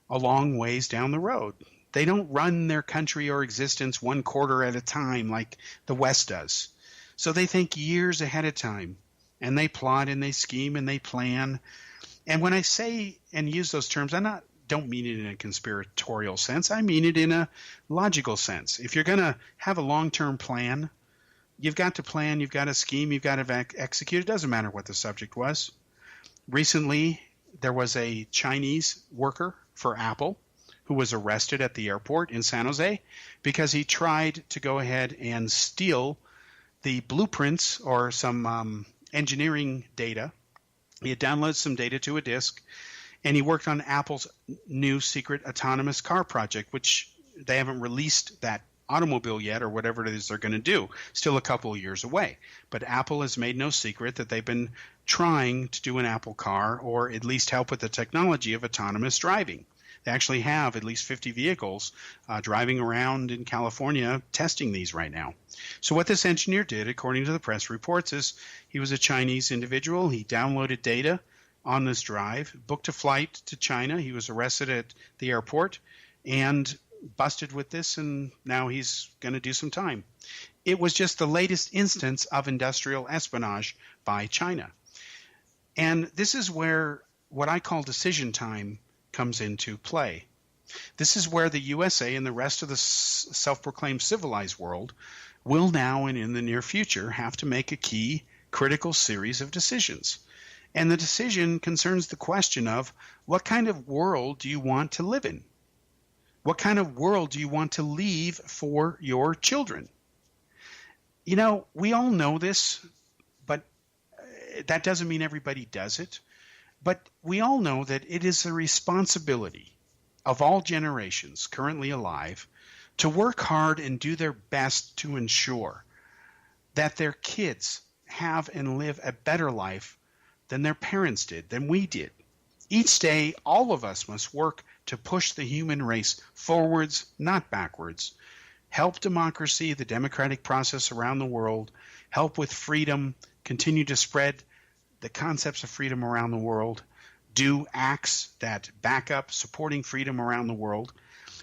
a long ways down the road. They don't run their country or existence one quarter at a time like the West does. So they think years ahead of time, and they plot and they scheme and they plan. And when I say and use those terms, don't mean it in a conspiratorial sense. I mean it in a logical sense. If you're going to have a long-term plan, you've got to plan, you've got to scheme, you've got to execute. It doesn't matter what the subject was. Recently, there was a Chinese worker for Apple who was arrested at the airport in San Jose because he tried to go ahead and steal the blueprints or some engineering data. He had downloaded some data to a disk, and he worked on Apple's new secret autonomous car project, which they haven't released that automobile yet or whatever it is they're going to do. Still a couple of years away. But Apple has made no secret that they've been trying to do an Apple car or at least help with the technology of autonomous driving. They actually have at least 50 vehicles driving around in California testing these right now. So what this engineer did, according to the press reports, is he was a Chinese individual. He downloaded data on this drive, booked a flight to China. He was arrested at the airport and busted with this, and now he's going to do some time. It was just the latest instance of industrial espionage by China. And this is where what I call decision time comes into play. This is where the USA and the rest of the self-proclaimed civilized world will now and in the near future have to make a key critical series of decisions. And the decision concerns the question of what kind of world do you want to live in? What kind of world do you want to leave for your children? You know, we all know this, but that doesn't mean everybody does it. But we all know that it is the responsibility of all generations currently alive to work hard and do their best to ensure that their kids have and live a better life than their parents did, than we did. Each day, all of us must work to push the human race forwards, not backwards. Help democracy, the democratic process around the world. Help with freedom. Continue to spread the concepts of freedom around the world. Do acts that back up supporting freedom around the world.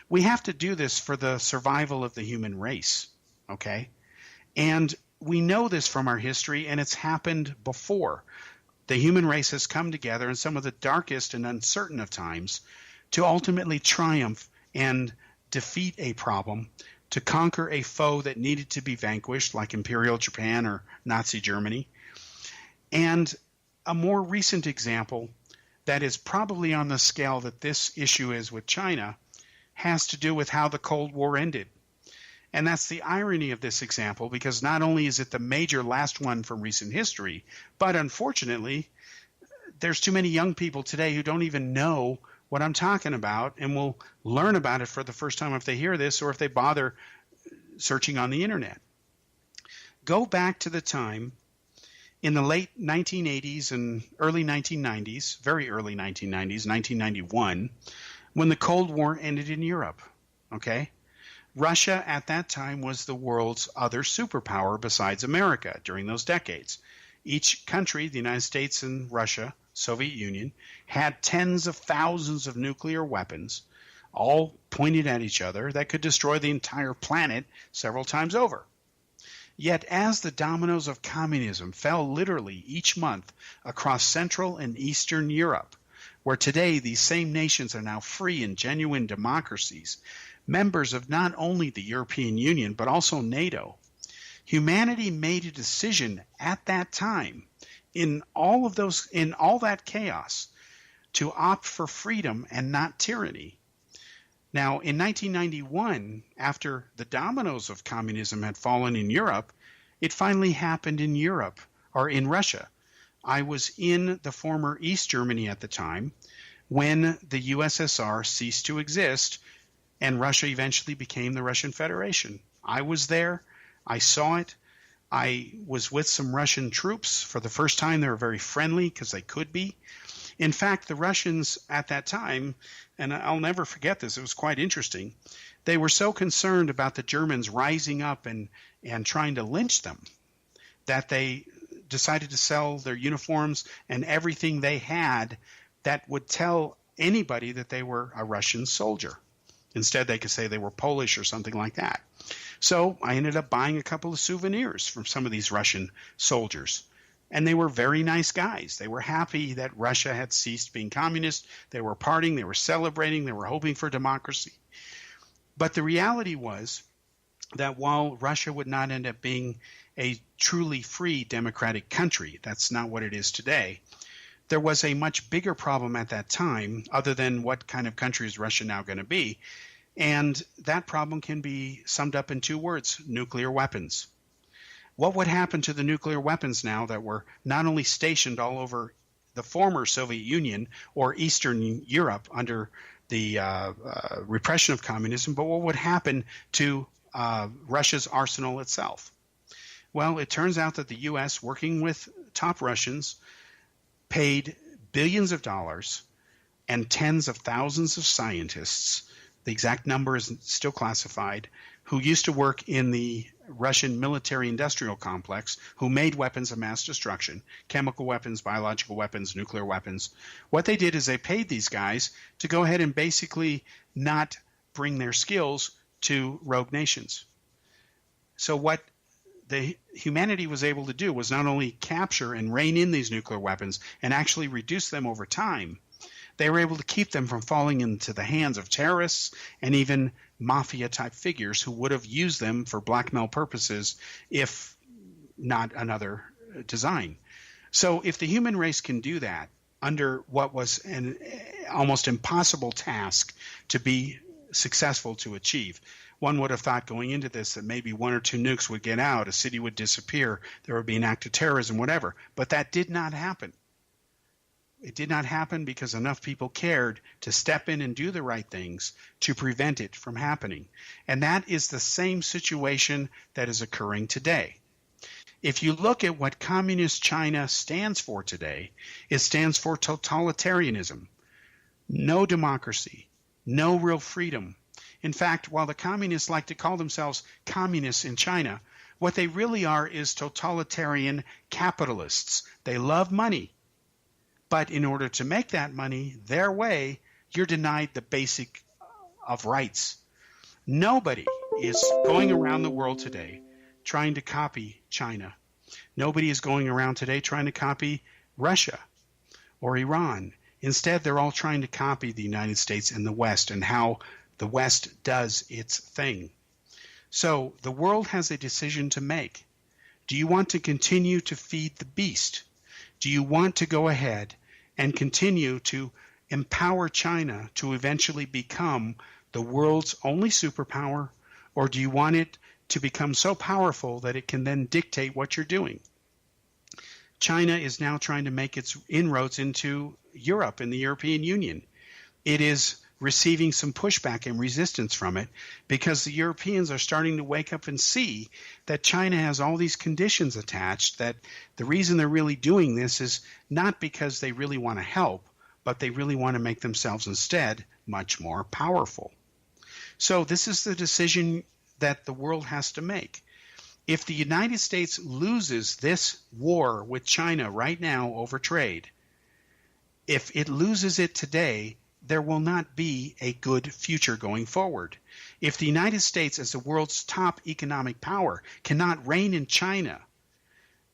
We have to do this for the survival of the human race. okay? And we know this from our history, and it's happened before. The human race has come together in some of the darkest and uncertain of times to ultimately triumph and defeat a problem, to conquer a foe that needed to be vanquished, like Imperial Japan or Nazi Germany. And a more recent example that is probably on the scale that this issue is with China has to do with how the Cold War ended. And that's the irony of this example, because not only is it the major last one from recent history, but unfortunately, there's too many young people today who don't even know what I'm talking about and will learn about it for the first time if they hear this or if they bother searching on the internet. Go back to the time in the late 1980s and early 1990s, very early 1990s, 1991, when the Cold War ended in Europe, okay? Russia at that time was the world's other superpower besides America during those decades. Each country, the United States and Russia, Soviet Union, had tens of thousands of nuclear weapons, all pointed at each other, that could destroy the entire planet several times over. Yet as the dominoes of communism fell literally each month across Central and Eastern Europe, where today these same nations are now free and genuine democracies, members of not only the European Union but also NATO, humanity made a decision at that time in all that chaos to opt for freedom and not tyranny. Now, in 1991, after the dominoes of communism had fallen in Europe, it finally happened in Europe, or in Russia. I was in the former East Germany at the time when the USSR ceased to exist and Russia eventually became the Russian Federation. I was there. I saw it. I was with some Russian troops. For the first time, they were very friendly because they could be. In fact, the Russians at that time, and I'll never forget this, it was quite interesting, they were so concerned about the Germans rising up and trying to lynch them that they decided to sell their uniforms and everything they had that would tell anybody that they were a Russian soldier. Instead, they could say they were Polish or something like that. So I ended up buying a couple of souvenirs from some of these Russian soldiers. And they were very nice guys. They were happy that Russia had ceased being communist. They were partying. They were celebrating. They were hoping for democracy. But the reality was that while Russia would not end up being a truly free democratic country, that's not what it is today, there was a much bigger problem at that time, other than what kind of country is Russia now going to be. And that problem can be summed up in two words: nuclear weapons. What would happen to the nuclear weapons now that were not only stationed all over the former Soviet Union or Eastern Europe under the repression of communism, but what would happen to Russia's arsenal itself? Well, it turns out that the U.S., working with top Russians, paid billions of dollars and tens of thousands of scientists, the exact number is still classified, who used to work in the Russian military-industrial complex, who made weapons of mass destruction, chemical weapons, biological weapons, nuclear weapons. What they did is they paid these guys to go ahead and basically not bring their skills to rogue nations. So what the humanity was able to do was not only capture and rein in these nuclear weapons and actually reduce them over time, they were able to keep them from falling into the hands of terrorists and even mafia-type figures who would have used them for blackmail purposes if not another design. So if the human race can do that under what was an almost impossible task to be successful to achieve, one would have thought going into this that maybe one or two nukes would get out, a city would disappear, there would be an act of terrorism, whatever. But that did not happen. It did not happen because enough people cared to step in and do the right things to prevent it from happening. And that is the same situation that is occurring today. If you look at what Communist China stands for today, it stands for totalitarianism. No democracy, no real freedom. In fact, while the communists like to call themselves communists in China, what they really are is totalitarian capitalists. They love money. But in order to make that money their way, you're denied the basic of rights. Nobody is going around the world today trying to copy China. Nobody is going around today trying to copy Russia or Iran. Instead, they're all trying to copy the United States and the West and how the West does its thing. So the world has a decision to make. Do you want to continue to feed the beast? Do you want to go ahead and continue to empower China to eventually become the world's only superpower, or do you want it to become so powerful that it can then dictate what you're doing? China is now trying to make its inroads into Europe and the European Union. It is receiving some pushback and resistance from it because the Europeans are starting to wake up and see that China has all these conditions attached, that the reason they're really doing this is not because they really want to help, but they really want to make themselves instead much more powerful. So this is the decision that the world has to make. If the United States loses this war with China right now over trade, if it loses it today, there will not be a good future going forward. If the United States, as the world's top economic power, cannot rein in China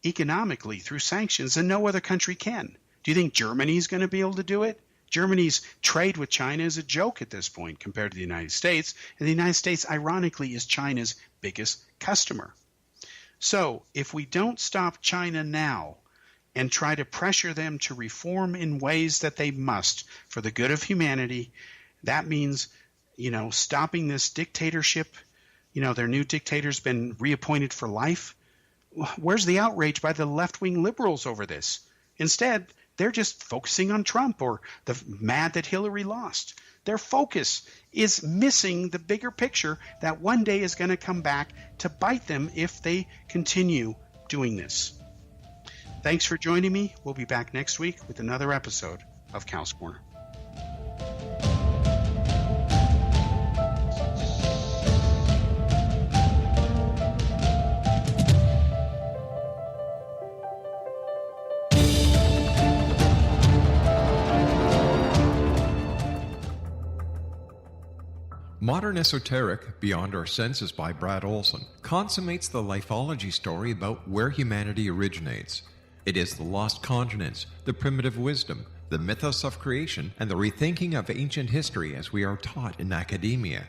economically through sanctions, then no other country can. Do you think Germany is going to be able to do it? Germany's trade with China is a joke at this point compared to the United States, and the United States, ironically, is China's biggest customer. So if we don't stop China now and try to pressure them to reform in ways that they must for the good of humanity, that means, stopping this dictatorship. Their new dictator's been reappointed for life. Where's the outrage by the left-wing liberals over this? Instead, they're just focusing on Trump or mad that Hillary lost. Their focus is missing the bigger picture that one day is going to come back to bite them if they continue doing this. Thanks for joining me. We'll be back next week with another episode of Cal's Corner. Modern Esoteric, Beyond Our Senses by Brad Olson, consummates the lifeology story about where humanity originates. It is the lost continents, the primitive wisdom, the mythos of creation, and the rethinking of ancient history as we are taught in academia.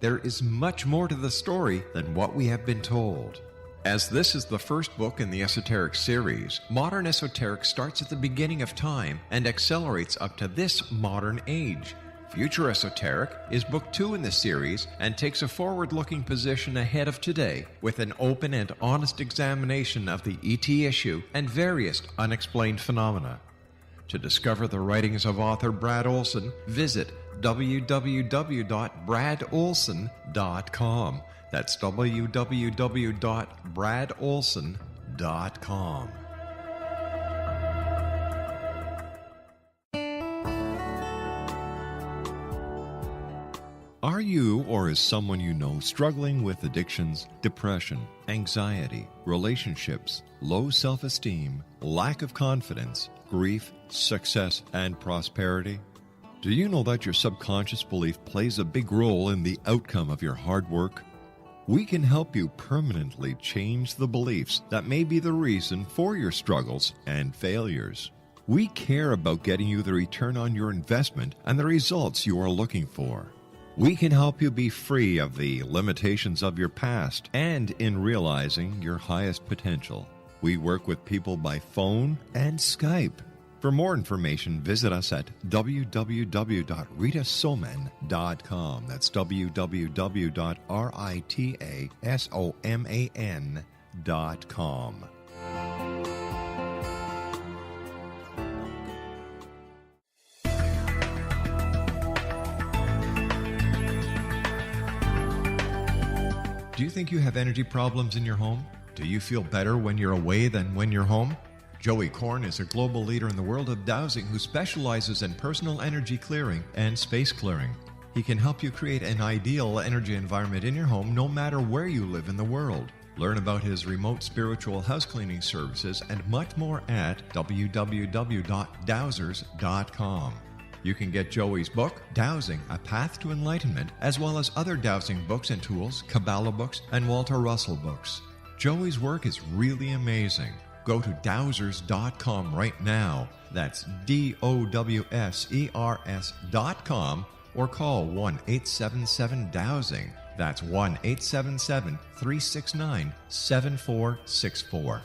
There is much more to the story than what we have been told. As this is the first book in the Esoteric series, Modern Esoteric starts at the beginning of time and accelerates up to this modern age. Future Esoteric is book 2 in the series and takes a forward-looking position ahead of today with an open and honest examination of the ET issue and various unexplained phenomena. To discover the writings of author Brad Olson, visit www.bradolson.com. That's www.bradolson.com. Are you or is someone you know struggling with addictions, depression, anxiety, relationships, low self-esteem, lack of confidence, grief, success, and prosperity? Do you know that your subconscious belief plays a big role in the outcome of your hard work? We can help you permanently change the beliefs that may be the reason for your struggles and failures. We care about getting you the return on your investment and the results you are looking for. We can help you be free of the limitations of your past and in realizing your highest potential. We work with people by phone and Skype. For more information, visit us at www.ritasoman.com. That's www.ritasoman.com. Do you think you have energy problems in your home? Do you feel better when you're away than when you're home? Joey Korn is a global leader in the world of dowsing who specializes in personal energy clearing and space clearing. He can help you create an ideal energy environment in your home no matter where you live in the world. Learn about his remote spiritual house cleaning services and much more at www.dowsers.com. You can get Joey's book, Dowsing, A Path to Enlightenment, as well as other dowsing books and tools, Kabbalah books, and Walter Russell books. Joey's work is really amazing. Go to dowsers.com right now. That's DOWSERS.com, or call 1-877-DOWSING. That's 1-877-369-7464.